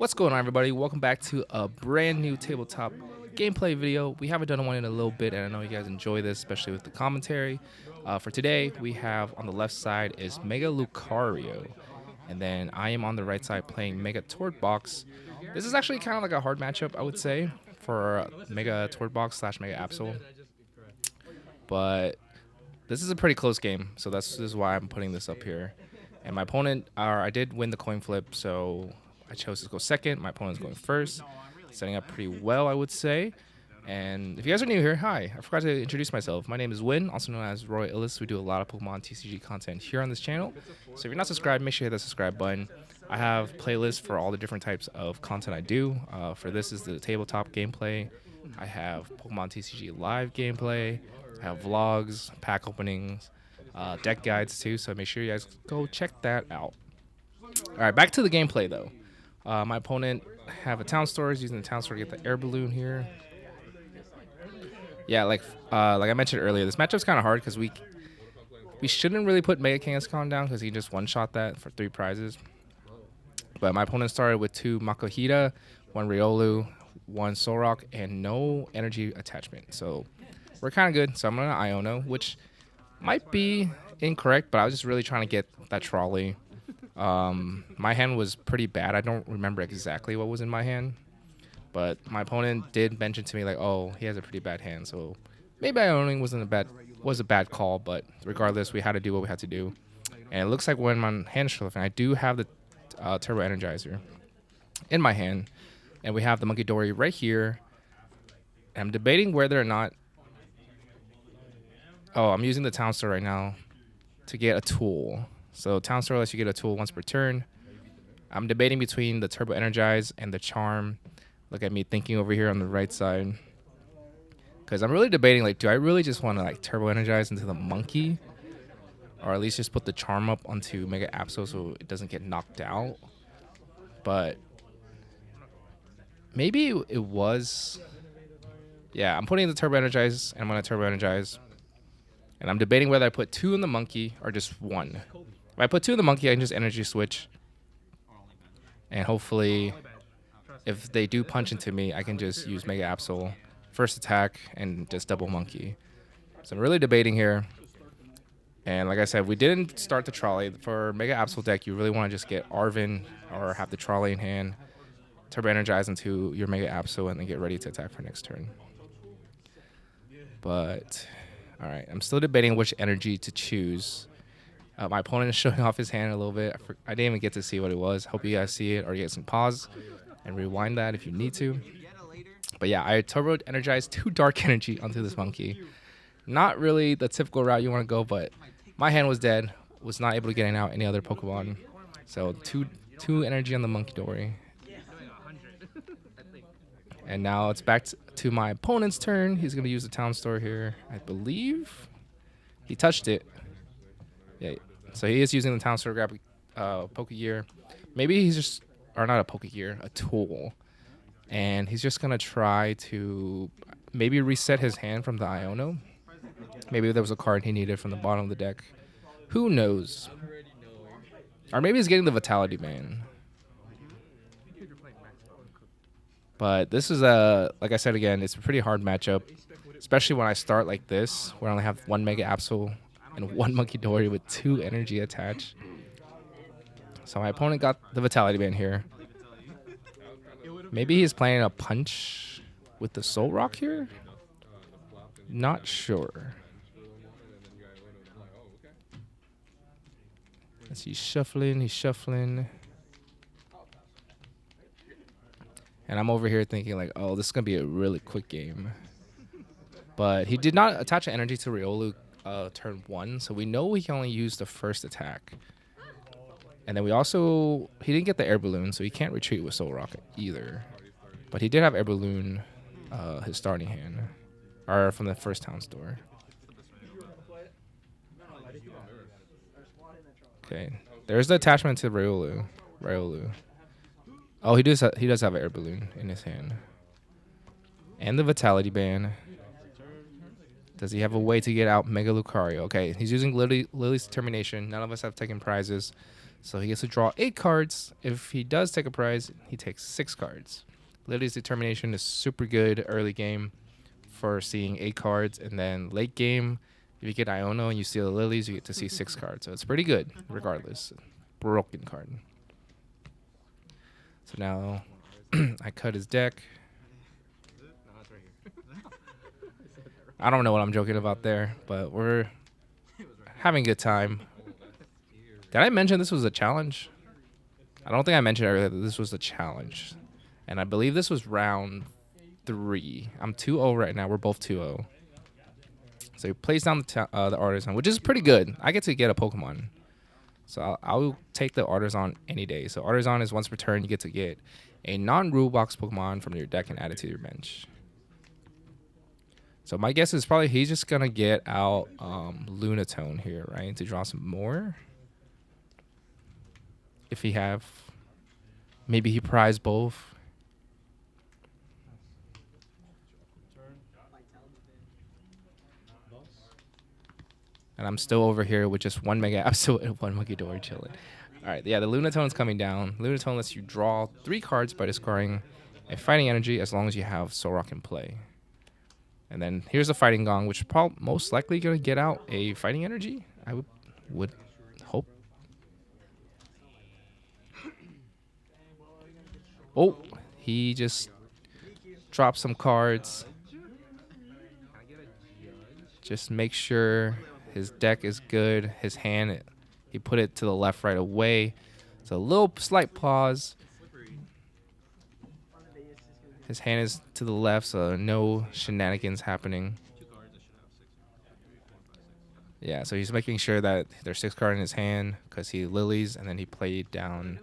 What's going on, everybody? Welcome back to a brand new tabletop gameplay video. We haven't done one in a little bit, and I know you guys enjoy this, especially with the commentary. For today, we have on the left side is Mega Lucario, and then I am on the right side playing Mega Box. This is actually kind of like a hard matchup, I would say, for Mega Box slash Mega Absol. But this is a pretty close game, so this is why I'm putting this up here. And my opponent, I did win the coin flip, so I chose to go second. My opponent's going first, setting up pretty well, I would say. And if you guys are new here, hi. I forgot to introduce myself. My name is Win, also known as Roy Illis. We do a lot of Pokemon TCG content here on this channel. So if you're not subscribed, make sure you hit the subscribe button. I have playlists for all the different types of content I do. For this is the tabletop gameplay. I have Pokemon TCG live gameplay. I have vlogs, pack openings, deck guides too. So make sure you guys go check that out. All right, back to the gameplay though. My opponent have a town store. He's using the town store to get the air balloon here. Yeah, like I mentioned earlier, this matchup's kind of hard because we shouldn't really put Mega Kangaskhan down because he just one-shot that for 3 prizes. But my opponent started with 2 Makuhita, 1 Riolu, 1 Solrock, and no energy attachment. So we're kind of good. So I'm going to Iono, which might be incorrect, but I was just really trying to get that trolley. My hand was pretty bad. I don't remember exactly what was in my hand, but my opponent did mention to me like, oh, he has a pretty bad hand, so maybe Ioning was a bad call, but regardless, we had to do what we had to do. And it looks like when my hand is shuffling, I do have the Turbo Energizer in my hand, and we have the Monkey Dory right here. I'm debating whether or not. Oh, I'm using the Town Store right now to get a tool. So Town Store lets you get a tool once per turn. I'm debating between the Turbo Energize and the Charm. Look at me thinking over here on the right side. Because I'm really debating, like, do I really just want to like Turbo Energize into the Monkey? Or at least just put the Charm up onto Mega Absol so it doesn't get knocked out. But maybe it was. Yeah, I'm putting the Turbo Energize and I'm going to Turbo Energize. And I'm debating whether I put 2 in the Monkey or just 1. If I put 2 in the Monkey, I can just energy switch. And hopefully, if they do punch into me, I can just use Mega Absol, first attack, and just double Monkey. So I'm really debating here. And like I said, we didn't start the trolley. For Mega Absol deck, you really want to just get Arven or have the trolley in hand, Turbo Energize into your Mega Absol, and then get ready to attack for next turn. But, alright, I'm still debating which energy to choose. My opponent is showing off his hand a little bit. I didn't even get to see what it was. Hope you guys see it, or you guys can pause and rewind that if you need to. But yeah, I turbo energized 2 dark energy onto this Monkey. Not really the typical route you want to go, but my hand was dead. Was not able to get out any other Pokemon. So 2 energy on the Monkey Dory. And now it's back to my opponent's turn. He's going to use the Town Store here, I believe. He touched it. Yeah, so he is using the Town Store to grab Pokegear. Maybe he's just, or not a Pokegear, a tool. And he's just going to try to maybe reset his hand from the Iono. Maybe there was a card he needed from the bottom of the deck. Who knows? Or maybe he's getting the Vitality Band. But this is like I said again, it's a pretty hard matchup. Especially when I start like this, where I only have 1 Mega Absol and 1 Monkey Dory with 2 energy attached. So my opponent got the Vitality Band here. Maybe he's playing a punch with the Solrock here? Not sure. Let's see, he's shuffling. And I'm over here thinking like, oh, this is going to be a really quick game. But he did not attach an energy to Riolu turn 1, so we know he can only use the first attack. And then he didn't get the air balloon, so he can't retreat with Solrock either. But he did have air balloon his starting hand, or from the first Town Store. Okay, there's the attachment to Riolu. Oh, he does have an air balloon in his hand, and the Vitality Band. Does he have a way to get out Mega Lucario? Okay, he's using Lily's Determination. None of us have taken prizes. So he gets to draw 8 cards. If he does take a prize, he takes 6 cards. Lily's Determination is super good early game for seeing 8 cards, and then late game, if you get Iono and you steal the Lilies, you get to see 6 cards. So it's pretty good, regardless. Broken card. So now I cut his deck. I don't know what I'm joking about there, but we're having a good time. Did I mention this was a challenge? I don't think I mentioned earlier that this was a challenge. And I believe this was round 3. I'm 2-0 right now. We're both 2-0. So he plays down the Artisan, which is pretty good. I get to get a Pokemon. So I'll take the Artisan any day. So Artisan is once per turn, you get to get a non-rule box Pokemon from your deck and add it to your bench. So my guess is probably he's just going to get out Lunatone here, right? To draw some more. If he have, maybe he prize both. And I'm still over here with just 1 Mega Absol and 1 Munkidori chilling. All right, yeah, the Lunatone's coming down. Lunatone lets you draw 3 cards by discarding a Fighting Energy as long as you have Solrock in play. And then here's a Fighting Gong, which is probably most likely going to get out a Fighting Energy. I would hope. Oh, he just dropped some cards. Just make sure his deck is good. His hand, he put it to the left right away. It's a little slight pause. His hand is to the left, so no shenanigans happening. Yeah, so he's making sure that there's 6 cards in his hand because he lilies, and then he played down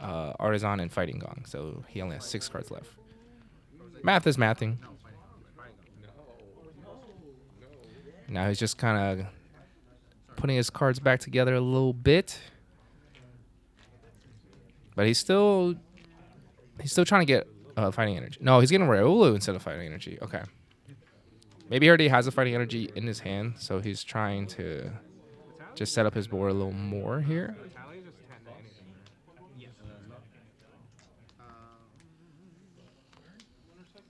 Artisan and Fighting Gong. So he only has 6 cards left. Math is mathing. Now he's just kind of putting his cards back together a little bit. But he's still trying to get Fighting Energy. No, he's getting Riolu instead of Fighting Energy. Okay. Maybe he already has a Fighting Energy in his hand, so he's trying to just set up his board a little more here.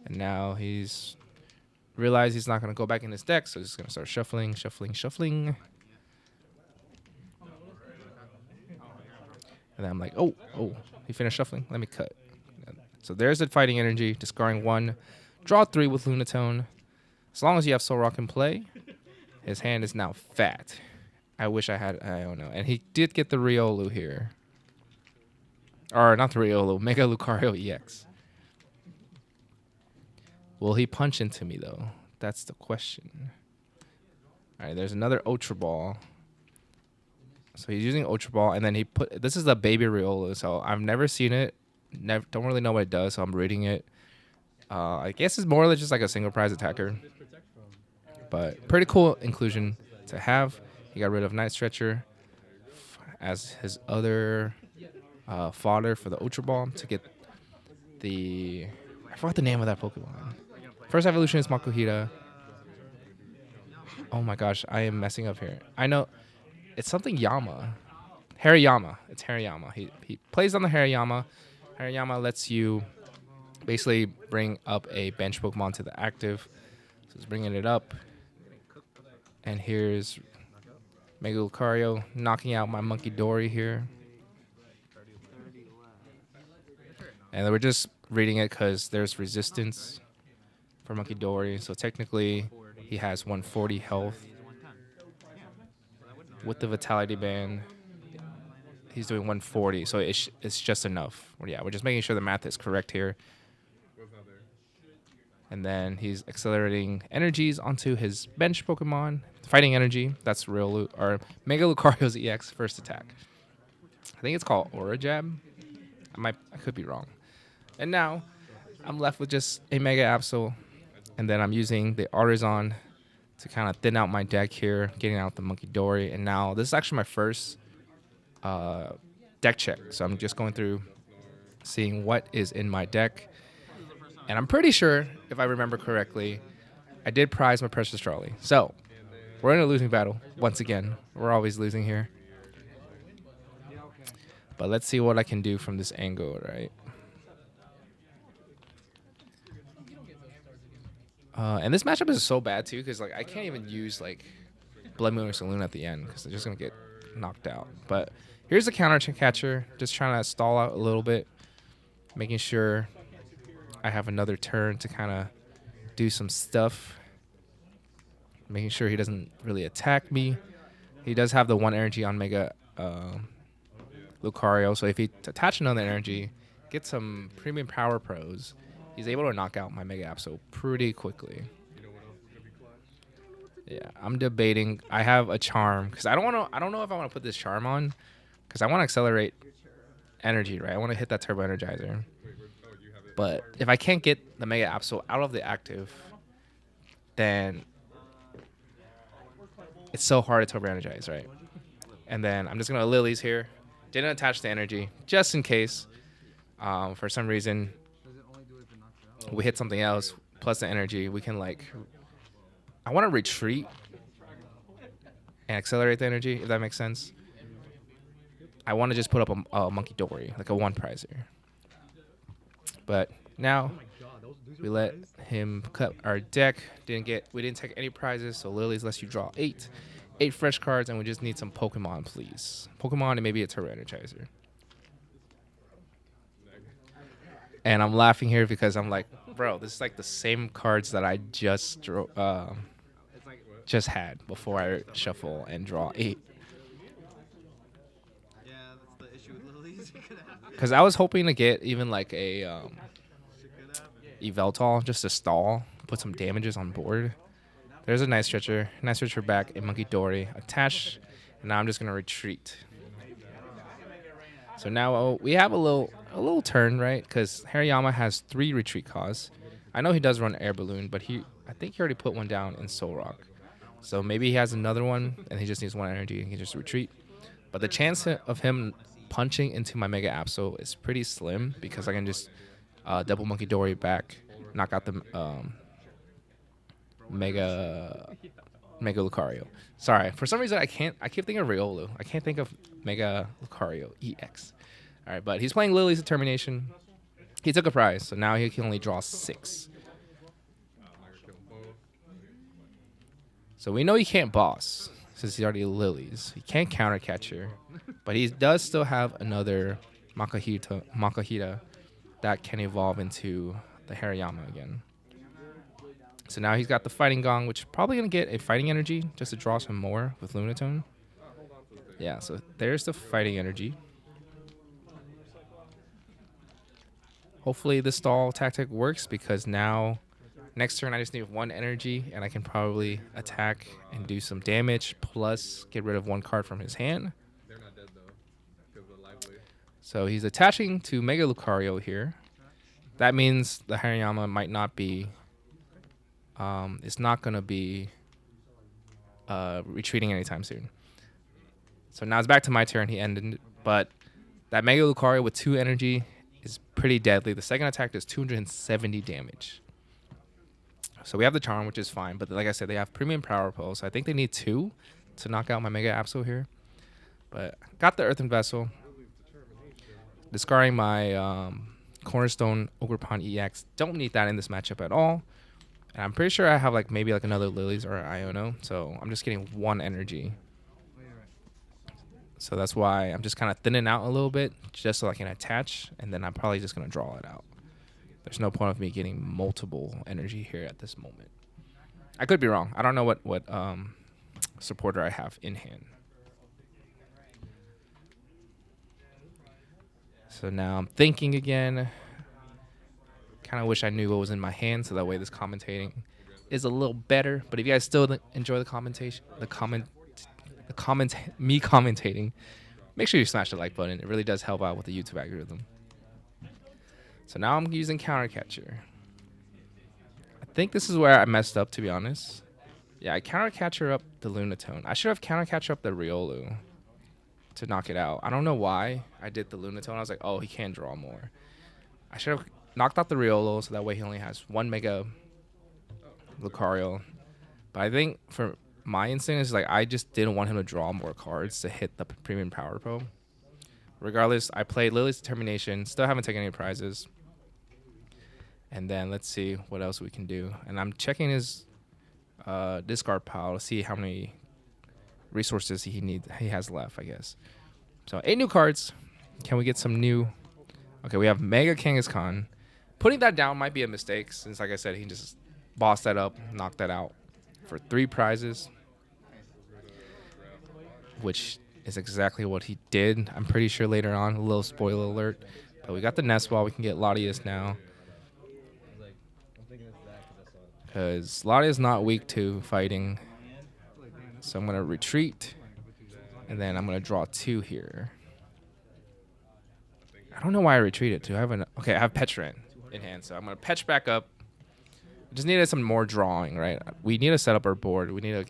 And now he's realized he's not going to go back in his deck, so he's going to start shuffling. And then I'm like, oh, he finished shuffling. Let me cut. So there's the Fighting Energy, discarding 1. Draw 3 with Lunatone. As long as you have Solrock in play, his hand is now fat. I wish I had, I don't know. And he did get the Riolu here. Or not the Riolu, Mega Lucario EX. Will he punch into me, though? That's the question. All right, there's another Ultra Ball. So he's using Ultra Ball, and then he put... This is the Baby Riolu, so I've never seen it. Don't really know what it does, so I'm reading it. I guess it's more or less just like a single prize attacker. But pretty cool inclusion to have. He got rid of Night Stretcher as his other fodder for the Ultra Ball to get the... I forgot the name of that Pokemon. First evolution is Makuhita. Oh my gosh, I am messing up here. I know it's something Yama. Hariyama. It's Hariyama. He plays on the Hariyama. Hariyama lets you basically bring up a bench Pokemon to the active. So it's bringing it up. And here's Mega Lucario knocking out my Munkidori here. And we're just reading it because there's resistance for Munkidori. So technically, he has 140 health. With the Vitality Band, he's doing 140. So it's just enough. Yeah, we're just making sure the math is correct here. And then he's accelerating energies onto his bench Pokemon. Fighting Energy, that's real, or Mega Lucario's EX first attack. I think it's called Aura Jab. I could be wrong. And now I'm left with just a Mega Absol, and then I'm using the Artisan to kind of thin out my deck here, getting out the Munkidori. And now this is actually my first deck check, so I'm just going through seeing what is in my deck. And I'm pretty sure, if I remember correctly, I did prize my Precious Trolley. So we're in a losing battle once again. We're always losing here. But let's see what I can do from this angle, right? And this matchup is so bad too, because like I can't even use like Blood Moon or Saloon at the end because they're just gonna get knocked out. But here's the counter catcher, just trying to stall out a little bit, making sure I have another turn to kind of do some stuff, making sure he doesn't really attack me. He does have the 1 energy on Mega Lucario, so if he attach another energy, get some premium power pros, he's able to knock out my Mega Absol pretty quickly. Yeah, I'm debating. I have a charm because I don't know if I want to put this charm on because I want to accelerate energy, right? I want to hit that turbo energizer. But if I can't get the Mega Absol out of the active, then it's so hard to turbo energize, right? And then I'm just gonna Lilies here. Didn't attach the energy just in case. For some reason, we hit something else plus the energy. We can like. I want to retreat and accelerate the energy, if that makes sense. I want to just put up a Monkey Dory, like a 1 prizer. But now we let him cut our deck. We didn't take any prizes, so Lilies lets you draw 8 fresh cards, and we just need some Pokemon, please. Pokemon and maybe a Turbo Energizer. And I'm laughing here because I'm like, bro, this is like the same cards that I just had before I shuffle and draw 8. Yeah, that's the issue with Lilies. Because I was hoping to get even like a Eveltal just to stall, put some damages on board. There's a nice stretcher back, a Monkey Dory, attach, and now I'm just gonna retreat. So now we have a little turn, right? Because Hariyama has 3 retreat costs. I know he does run Air Balloon, but I think he already put one down in Soul Rock. So maybe he has another one, and he just needs 1 energy, and he can just retreat. But the chance of him punching into my Mega Absol is pretty slim because I can just double Monkey Dory back, knock out the Mega Lucario. Sorry, for some reason I keep thinking of Riolu. I can't think of Mega Lucario EX. All right, but he's playing Lily's Determination. He took a prize, so now he can only draw 6. So we know he can't boss since he's already Lilies. He can't counter catcher, but he does still have another Makahita that can evolve into the Hariyama again. So now he's got the Fighting Gong, which is probably going to get a Fighting Energy just to draw some more with Lunatone. Yeah, so there's the Fighting Energy. Hopefully the stall tactic works because now next turn I just need 1 energy and I can probably attack and do some damage plus get rid of 1 card from his hand. They're not dead though, because they're lively. So he's attaching to Mega Lucario here. That means the Hariyama might not be it's not going to be retreating anytime soon. So now it's back to my turn. He ended, but that Mega Lucario with 2 energy is pretty deadly. The second attack does 270 damage. So we have the Charm, which is fine, but like I said, they have Premium Power Pole, so I think they need 2 to knock out my Mega Absol here. But got the Earthen Vessel, discarding my Cornerstone Ogerpon EX. Don't need that in this matchup at all. And I'm pretty sure I have maybe another Lilies or Iono, so I'm just getting 1 energy. So that's why I'm just kind of thinning out a little bit, just so I can attach, and then I'm probably just going to draw it out. There's no point of me getting multiple energy here at this moment. I could be wrong. I don't know what supporter I have in hand. So now I'm thinking again. Kind of wish I knew what was in my hand, so that way this commentating is a little better. But if you guys still enjoy the me commentating, make sure you smash the like button. It really does help out with the YouTube algorithm. So now I'm using Counter Catcher. I think this is where I messed up, to be honest. Yeah, I Counter Catcher up the Lunatone. I should have Counter Catcher up the Riolu to knock it out. I don't know why I did the Lunatone. I was like, oh, he can't draw more. I should have knocked out the Riolu, so that way he only has 1 Mega Lucario. But I think for my instinct is I just didn't want him to draw more cards to hit the Premium Power Pro. regardless, I played Lily's Determination. Still haven't taken any prizes. And then let's see what else we can do. And I'm checking his discard pile to see how many resources he has left, I guess. So 8 new cards. Can we get some new? Okay, we have Mega Kangaskhan. Putting that down might be a mistake since, like I said, he just bossed that up, knocked that out for 3 prizes, which is exactly what he did. I'm pretty sure later on, a little spoiler alert. But we got the Nest Ball. We can get Latias now. Because Latias not weak to fighting. So I'm going to retreat. And then I'm going to draw 2 here. I don't know why I retreated too. I have Petran in hand. So I'm going to Petch back up. Just needed some more drawing, right? We need to set up our board. We need to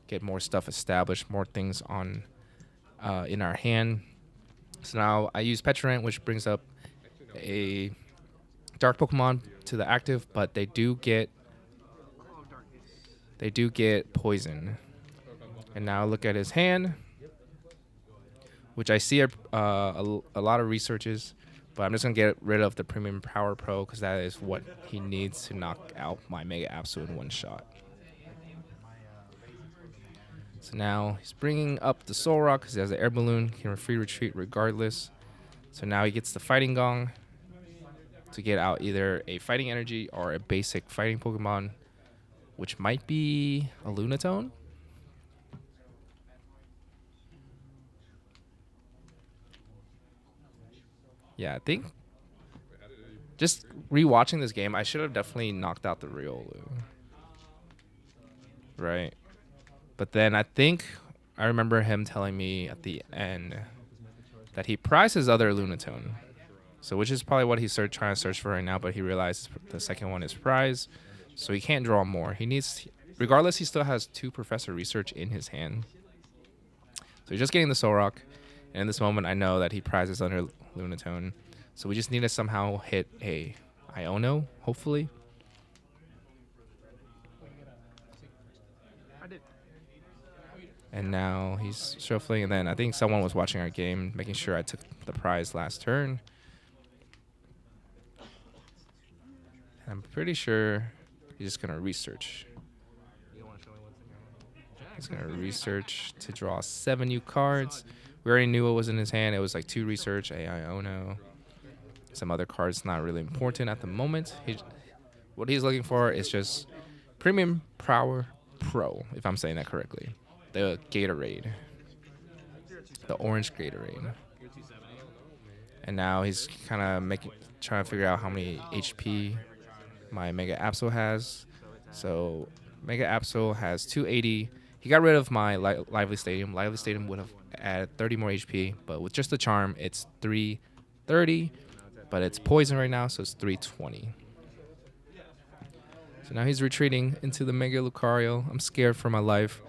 get more stuff established, more things on in our hand. So now I use Petrant, which brings up a dark Pokemon to the active, but they do get poison. And now look at his hand, which I see a lot of researches, but I'm just gonna get rid of the Premium Power Pro because that is what he needs to knock out my Mega Absol in one shot. So now he's bringing up the Soul Rock because he has the Air Balloon. He can free retreat regardless. So now he gets the Fighting Gong to get out either a Fighting Energy or a basic Fighting Pokemon, which might be a Lunatone. Yeah, I think just rewatching this game, I should have definitely knocked out the Riolu. Right. But then I think I remember him telling me at the end that he prized his other Lunatone. So which is probably what he's trying to search for right now, but he realized the second one is prize. So he can't draw more. He needs, regardless, he still has 2 Professor Research in his hand. So he's just getting the Soul Rock. And in this moment, I know that he prizes under Lunatone. So we just need to somehow hit a Iono, hopefully. And now he's shuffling, and then I think someone was watching our game, making sure I took the prize last turn. And I'm pretty sure he's just going to research. He's going to research to draw 7 new cards. We already knew what was in his hand. It was like 2 research, a Iono. Some other cards not really important at the moment. What he's looking for is just Premium Power Pro, if I'm saying that correctly. The Gatorade. The orange Gatorade. And now he's kind of trying to figure out how many HP my Mega Absol has. So Mega Absol has 280. He got rid of my Lively Stadium. Lively Stadium would have added 30 more HP, but with just the charm, it's 330. But it's poison right now, so it's 320. So now he's retreating into the Mega Lucario. I'm scared for my life.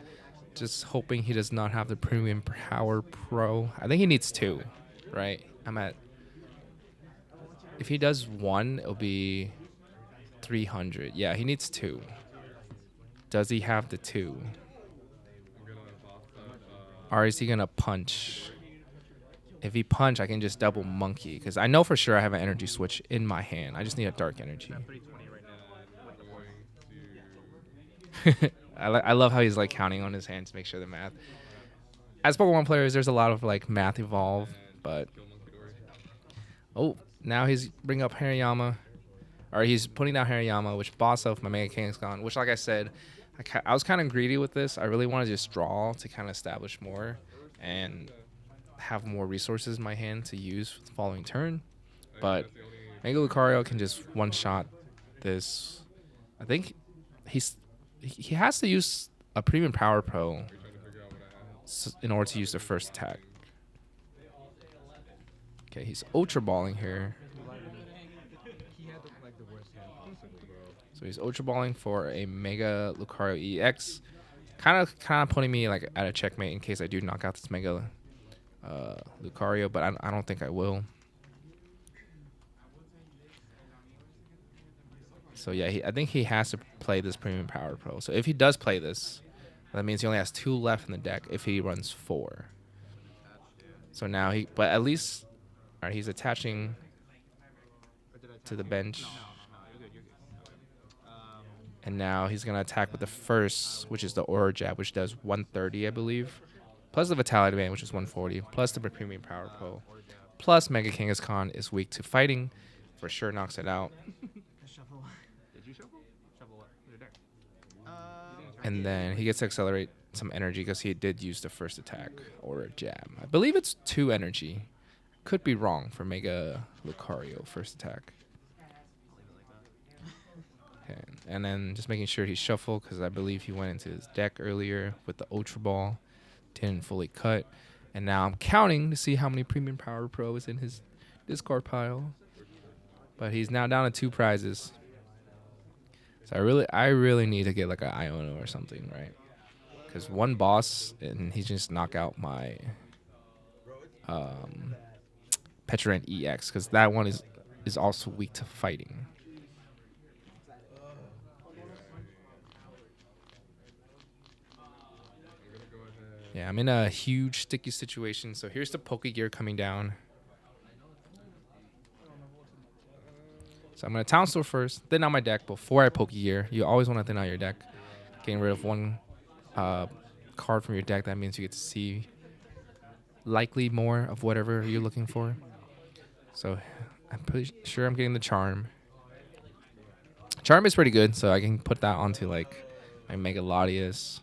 Just hoping he does not have the Premium Power Pro. I think he needs 2, right? If he does 1, it'll be 300. Yeah, he needs 2. Does he have the 2? Or is he going to punch? If he punch, I can just double Monkey. Because I know for sure I have an Energy Switch in my hand. I just need a Dark Energy. I love how he's like counting on his hand to make sure the math. As Pokemon players, there's a lot of like math evolve. But... oh, now he's bringing up Hariyama. Or he's putting down Hariyama, which boss off my Mega Kangaskhan. Which, like I said, I was kind of greedy with this. I really want to just draw to kind of establish more. And have more resources in my hand to use for the following turn. But Mega Lucario can just one-shot this. I think he has to use a Premium Power Pro in order to use the first attack. Okay, he's Ultra Balling here. So he's Ultra Balling for a Mega Lucario EX. Kind of putting me like at a checkmate in case I do knock out this Mega Lucario, but I don't think I will. So yeah, I think he has to play this Premium Power Pro. So if he does play this, that means he only has 2 left in the deck if he runs 4. So now but at least All right, he's attaching to the bench. And now he's going to attack with the first, which is the Aura Jab, which does 130, I believe. Plus the Vitality Band, which is 140. Plus the Premium Power Pro. Plus Mega Kangaskhan is weak to fighting. For sure knocks it out. Did you shuffle? Shuffle what? Your deck. And then he gets to accelerate some energy because he did use the first attack, Aura Jab. I believe it's 2 energy. Could be wrong for Mega Lucario first attack. Okay. And then just making sure he shuffled because I believe he went into his deck earlier with the Ultra Ball. Didn't fully cut. And now I'm counting to see how many Premium Power Pro is in his discard pile. But he's now down to 2 prizes. So I really need to get like an Iono or something, right? Because 1 boss and he just knock out my Petrant EX because that one is also weak to fighting. Yeah, I'm in a huge sticky situation. So here's the Pokegear coming down. So I'm going to Town Store first, thin out my deck before I Pokegear. You always want to thin out your deck. Getting rid of 1 card from your deck, that means you get to see likely more of whatever you're looking for. So I'm pretty sure I'm getting the Charm. Charm is pretty good, so I can put that onto like my Mega Latias.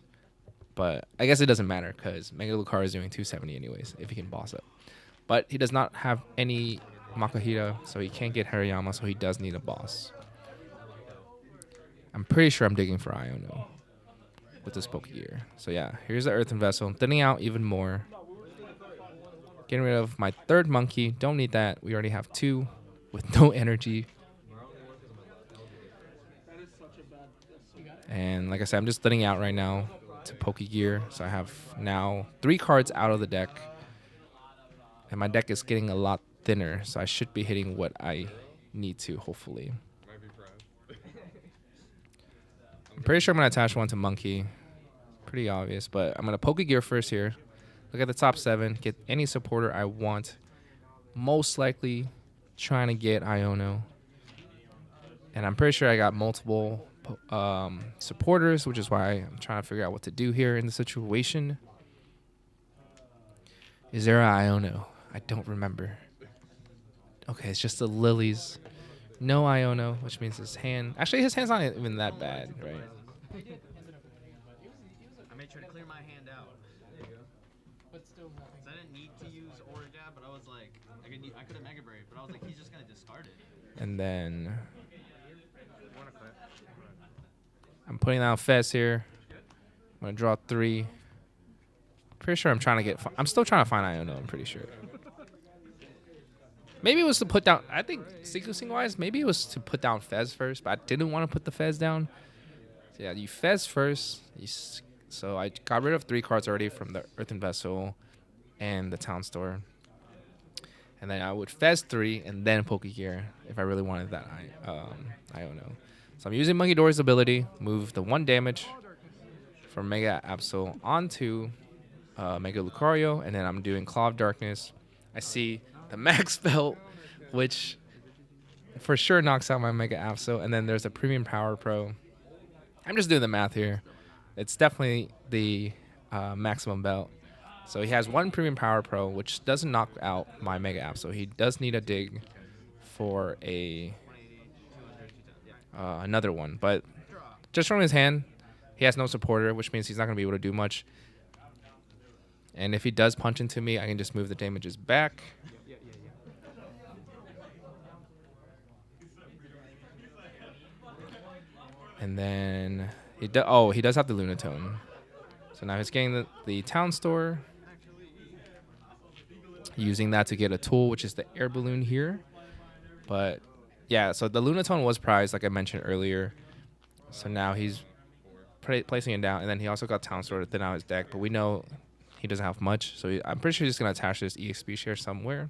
But I guess it doesn't matter because Mega Lucario is doing 270 anyways if he can boss up. But he does not have any Makuhita, so he can't get Hariyama, so he does need a boss. I'm pretty sure I'm digging for Iono with this Pokegear. So yeah, here's the Earthen Vessel. Thinning out even more. Getting rid of my 3rd monkey. Don't need that. We already have 2 with no energy. And like I said, I'm just thinning out right now to Pokegear. So I have now 3 cards out of the deck. And my deck is getting a lot thinner. So I should be hitting what I need to, hopefully. I'm pretty sure I'm going to attach 1 to Monkey. Pretty obvious. But I'm going to Pokegear first here. Look at the top 7. Get any supporter I want. Most likely trying to get Iono. And I'm pretty sure I got multiple supporters, which is why I'm trying to figure out what to do here in the situation. Is there an Iono? I don't remember. Okay, it's just the Lilies. No Iono, which means his hand... Actually, his hand's not even that bad, right? I may try to clear my hand out. There you go. But still, I didn't need to use Aura Jab, but I was like, I could have Mega Brave, but I was like, he's just gonna discard it. And then I'm putting down Fez here. I'm gonna draw 3. Pretty sure I'm trying to get. I'm still trying to find Iono. I'm pretty sure. Maybe it was to put down. I think sequencing wise, maybe it was to put down Fez first, but I didn't want to put the Fez down. So yeah, you Fez first. So I got rid of 3 cards already from the Earthen Vessel and the Town Store. And then I would Fez 3 and then Pokegear if I really wanted that Iono. So I'm using Monkey Dory's ability, move the 1 damage from Mega Absol onto Mega Lucario, and then I'm doing Claw of Darkness. I see the Max Belt, which for sure knocks out my Mega Absol, and then there's a Premium Power Pro. I'm just doing the math here. It's definitely the maximum belt. So he has 1 Premium Power Pro, which doesn't knock out my Mega Absol. He does need a dig for another one. But just from his hand, he has no supporter, which means he's not going to be able to do much. And if he does punch into me, I can just move the damages back. And then he does have the Lunatone. So now he's getting the Town Store. Using that to get a tool, which is the air balloon here. But yeah, so the Lunatone was prized, like I mentioned earlier. So now he's placing it down, and then he also got Town Store to thin out his deck. But we know he doesn't have much, so I'm pretty sure he's just gonna attach this EXP share somewhere,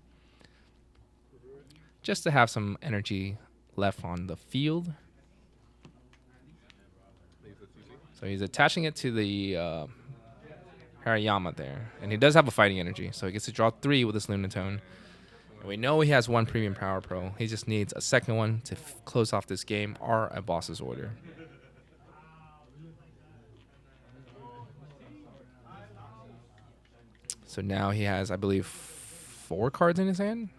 just to have some energy left on the field. So he's attaching it to the Hariyama there. And he does have a fighting energy, so he gets to draw 3 with this Lunatone. And we know he has one premium power pro. He just needs a second one to close off this game or a boss's order. So now he has, I believe, 4 cards in his hand.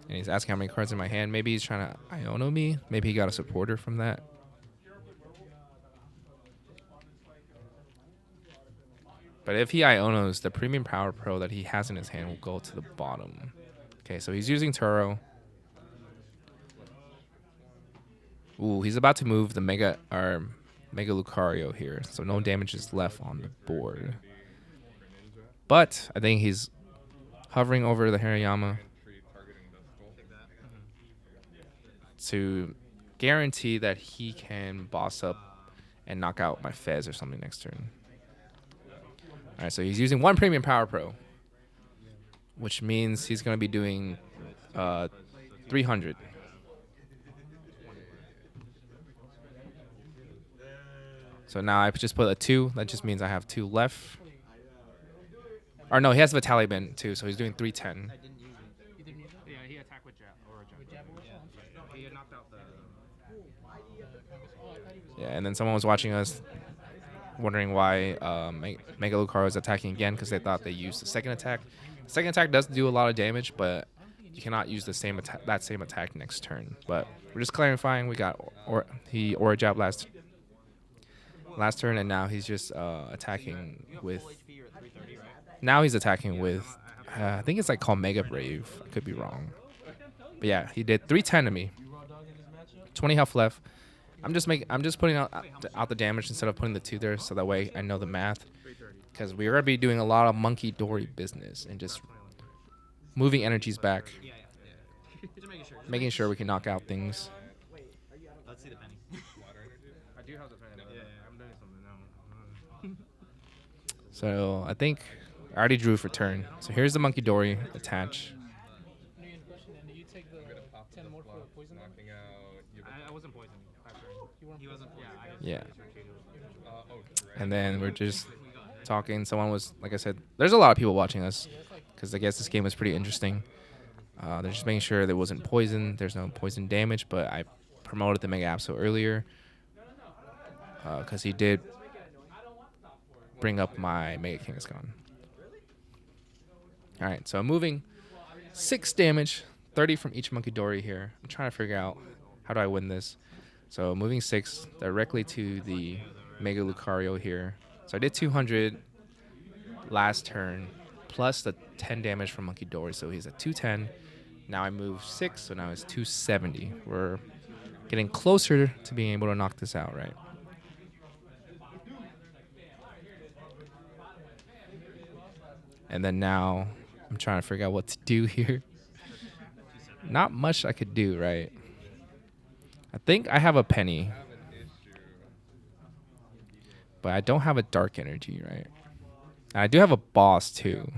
And he's asking how many cards in my hand. Maybe he's trying to Iono me. Maybe he got a supporter from that. But if he Ionos, the premium power pro that he has in his hand will go to the bottom. Okay, so he's using Turo. Ooh, he's about to move the Mega Lucario here. So no damage is left on the board. But I think he's hovering over the Hariyama to guarantee that he can boss up and knock out my Fez or something next turn. All right, so he's using 1 premium power pro, which means he's going to be doing 300. So now I just put a 2. That just means I have 2 left. Or no, he has Vitality Bend too, so he's doing 310. Yeah, he attacked with jab or a jab. He knocked out the. Yeah, and then someone was watching us wondering why Mega Lucario is attacking again because they thought they used the second attack. The second attack does do a lot of damage, but you cannot use the same attack next turn. But we're just clarifying. We got he Aura Jab last turn, and now he's just attacking with. Now he's attacking with. I think it's like called Mega Brave. I could be wrong, but yeah, he did 310 to me. 20 health left. I'm just putting out the damage instead of putting the 2 there, so that way I know the math. Because we're gonna be doing a lot of monkey dory business and just moving energies back, making sure we can knock out things. Let's see the penny. I do have the penny. Yeah, I'm doing something now. So I think I already drew for turn. So here's the monkey dory attach. I wasn't poisoned. He wasn't. Yeah. And then we're just talking. Someone was, like I said, there's a lot of people watching us because I guess this game was pretty interesting. They're just making sure there wasn't poison. There's no poison damage, but I promoted the Mega Absol earlier because he did bring up my Mega Kangaskhan. All right, so I'm moving 6 damage, 30 from each monkey dory here. I'm trying to figure out how do I win this. So moving 6 directly to the Mega Lucario here. So I did 200 last turn, plus the 10 damage from monkey dory. So he's at 210. Now I move 6, so now it's 270. We're getting closer to being able to knock this out, right? And then now I'm trying to figure out what to do here. Not much I could do, right? I think I have a penny. But I don't have a dark energy, right? And I do have a boss too.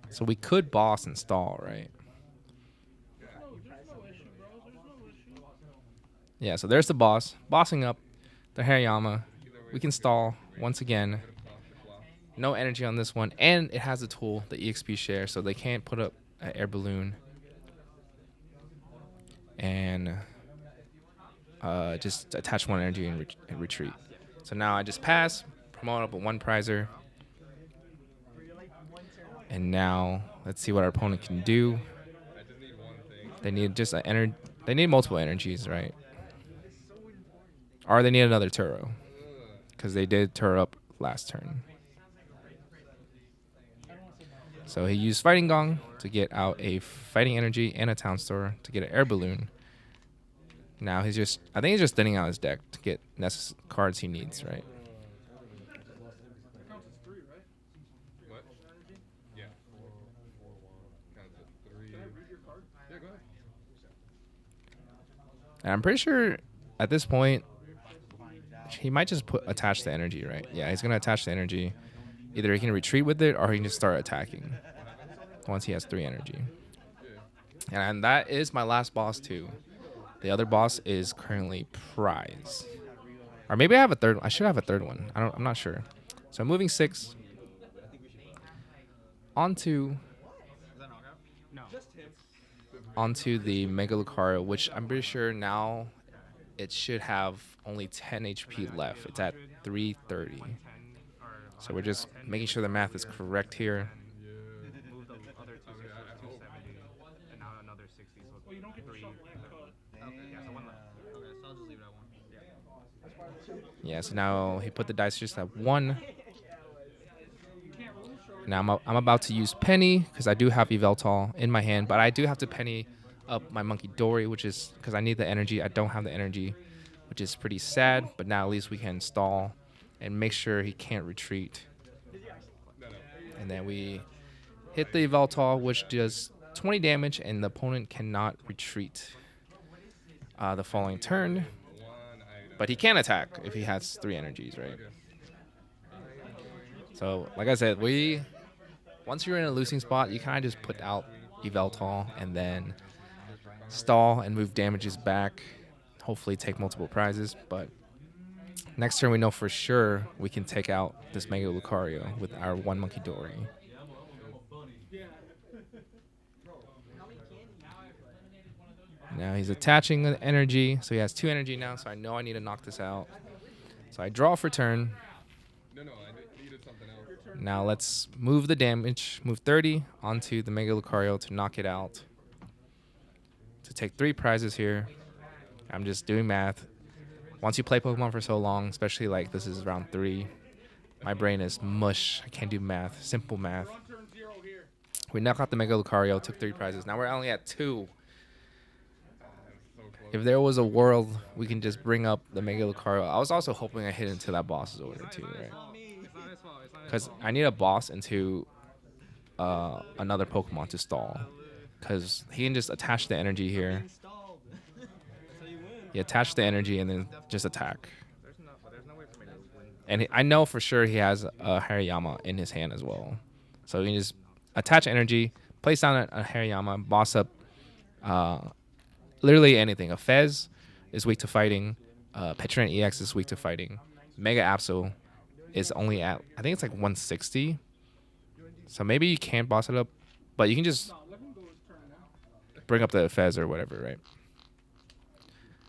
So we could boss and stall, right? Yeah, so there's the boss. Bossing up the Hariyama. We can stall once again. No energy on this one. And it has a tool, the EXP share, so they can't put up an air balloon. And just attach 1 energy and retreat. So now I just pass, promote up a 1 prizer. And now let's see what our opponent can do. They need just they need multiple energies, right? Or they need another Turo. Because they did Turo up last turn. So he used Fighting Gong to get out a Fighting Energy and a Town Store to get an Air Balloon. Now I think he's just thinning out his deck to get cards he needs, right? And I'm pretty sure at this point he might just attach the energy, right? Yeah, he's gonna attach the energy. Either he can retreat with it or he can just start attacking once he has 3 energy. And that is my last boss too. The other boss is currently Prize. Or maybe I have a third. I should have a third one. I'm not sure. So I'm moving 6. onto Is that knockout? No. onto the Mega Lucario, which I'm pretty sure now it should have only 10 HP left. It's at 330. So we're just making sure the math is correct here. Move the other two 270, and now another 60. So 3. Okay. Yeah, so one left. Okay, so I'll just leave it at 1. Yeah, so now he put the dice just at 1. Now I'm about to use Penny because I do have Yveltal in my hand, but I do have to Penny up my Monkey Dory, which is because I need the energy. I don't have the energy, which is pretty sad, but now at least we can stall and make sure he can't retreat. And then we hit the Yveltal, which does 20 damage, and the opponent cannot retreat the following turn. But he can attack if he has 3 energies, right? So, like I said, once you're in a losing spot, you kind of just put out Yveltal and then stall and move damages back. Hopefully take multiple prizes, but next turn we know for sure we can take out this Mega Lucario with our 1 Monkey Dory. Now he's attaching the energy, so he has 2 energy now, so I know I need to knock this out. So I draw for turn. Now let's move the damage, move 30 onto the Mega Lucario to knock it out. To take 3 prizes here. I'm just doing math. Once you play Pokemon for so long, especially like this is round 3, my brain is mush. I can't do math, simple math. We knock out the Mega Lucario, took 3 prizes. Now we're only at 2. If there was a world we can just bring up the Mega Lucario, I was also hoping I hit into that boss's order too, right? Because I need a boss into another Pokemon to stall. Because he can just attach the energy here. He attached the energy and then just attack. There's no way for me to win. And I know for sure he has a Hariyama in his hand as well. So he can just attach energy, place down a Hariyama, boss up literally anything. A Fez is weak to fighting. Petulant EX is weak to fighting. Mega Absol is only at, I think it's like 160. So maybe you can't boss it up, but you can just bring up the Fez or whatever, right?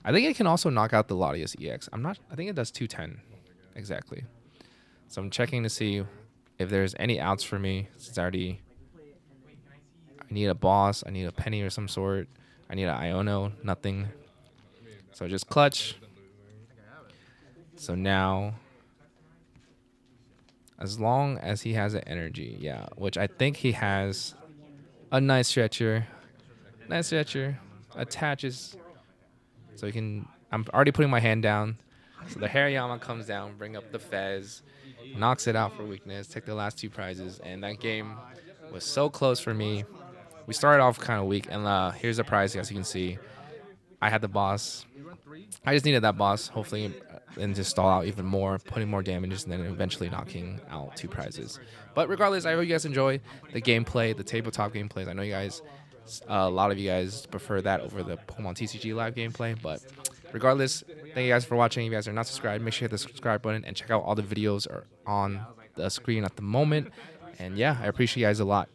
I think it can also knock out the Latias EX. I think it does 210 exactly. So I'm checking to see if there's any outs for me. Since I need a boss, I need a Penny or some sort. I need an Iono, nothing. So just clutch. So now, as long as he has an energy, yeah, which I think he has a nice stretcher. Nice stretcher. Attaches. So you can, I'm already putting my hand down. So the Hariyama comes down, bring up the Fez, knocks it out for weakness, take the last 2 prizes, and that game was so close for me. We started off kind of weak, and here's the prize, as you can see. I had the boss. I just needed that boss, hopefully, and just stall out even more, putting more damages, and then eventually knocking out 2 prizes. But regardless, I hope you guys enjoy the gameplay, the tabletop gameplays. I know you guys, a lot of you guys prefer that over the Pokemon TCG live gameplay, but regardless, thank you guys for watching. If you guys are not subscribed, make sure you hit the subscribe button and check out all the videos are on the screen at the moment. And yeah, I appreciate you guys a lot.